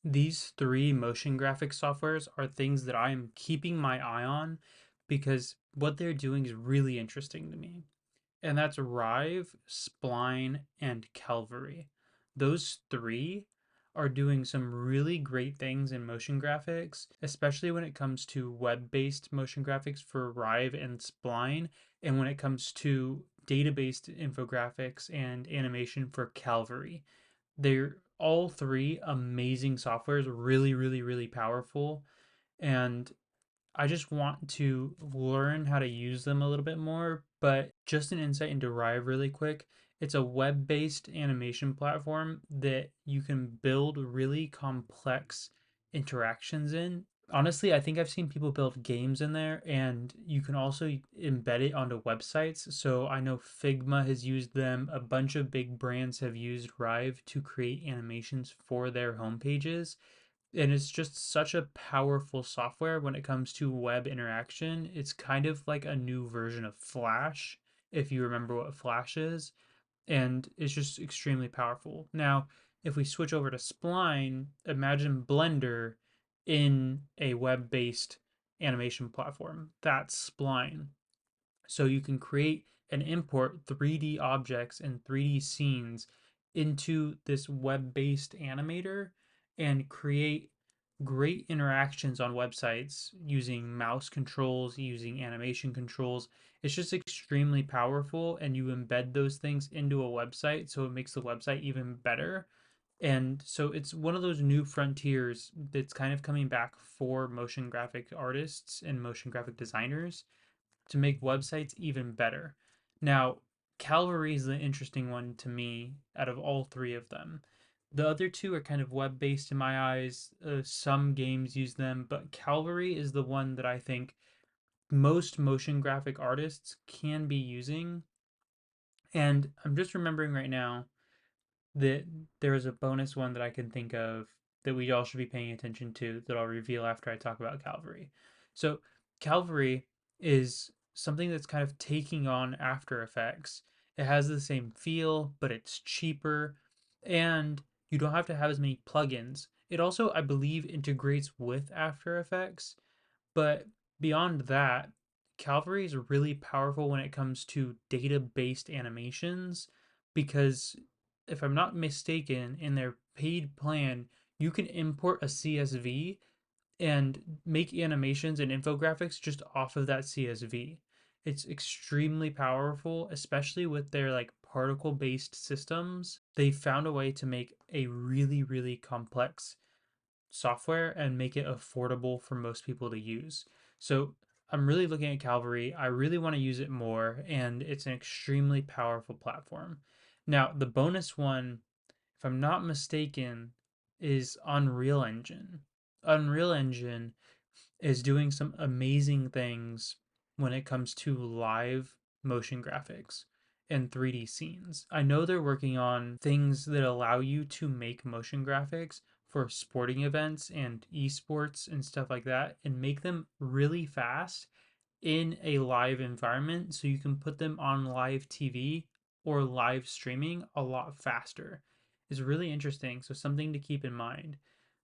These three motion graphic softwares are things that I am keeping my eye on because what they're doing is really interesting to me. And that's Rive, Spline, and Calvary. Those three are doing some really great things in motion graphics, especially when it comes to web-based motion graphics for Rive and Spline, and when it comes to data-based infographics and animation for Calvary. They're all three amazing softwares, really, really, really powerful. And I just want to learn how to use them a little bit more. But just an insight into Rive really quick. It's a web-based animation platform that you can build really complex interactions in. Honestly, I think I've seen people build games in there, and you can also embed it onto websites. So I know Figma has used them. A bunch of big brands have used Rive to create animations for their homepages, and it's just such a powerful software when it comes to web interaction. It's kind of like a new version of Flash, if you remember what Flash is, and it's just extremely powerful. Now, if we switch over to Spline, imagine Blender in a web-based animation platform. That's Spline. So you can create and import 3D objects and 3D scenes into this web-based animator and create great interactions on websites using mouse controls, using animation controls. It's just extremely powerful, and you embed those things into a website so it makes the website even better. And so it's one of those new frontiers that's kind of coming back for motion graphic artists and motion graphic designers to make websites even better. Now, Calvary is the interesting one to me out of all three of them. The other two are kind of web based in my eyes. Some games use them, but Calvary is the one that I think most motion graphic artists can be using. And I'm just remembering right now that there is a bonus one that I can think of that we all should be paying attention to that I'll reveal after I talk about Calvary. So, Calvary is something that's kind of taking on After Effects. It has the same feel, but it's cheaper, and you don't have to have as many plugins. It also, I believe, integrates with After Effects, but beyond that, Calvary is really powerful when it comes to data based animations because, if I'm not mistaken, in their paid plan, you can import a CSV and make animations and infographics just off of that CSV. It's extremely powerful, especially with their like particle based systems. They found a way to make a really, really complex software and make it affordable for most people to use. So I'm really looking at Calvary. I really want to use it more, and it's an extremely powerful platform. Now, the bonus one, if I'm not mistaken, is Unreal Engine. Unreal Engine is doing some amazing things when it comes to live motion graphics and 3D scenes. I know they're working on things that allow you to make motion graphics for sporting events and esports and stuff like that and make them really fast in a live environment so you can put them on live TV or live streaming a lot faster. Is really interesting. So, something to keep in mind.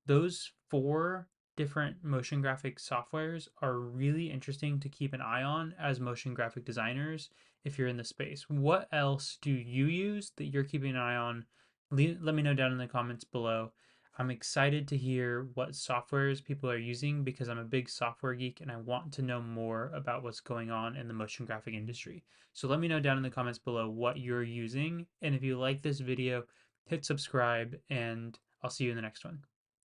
Those four different motion graphic softwares are really interesting to keep an eye on as motion graphic designers if you're in the space. What else do you use that you're keeping an eye on? Let me know down in the comments below. I'm excited to hear what softwares people are using because I'm a big software geek and I want to know more about what's going on in the motion graphic industry. So let me know down in the comments below what you're using. And if you like this video, hit subscribe and I'll see you in the next one.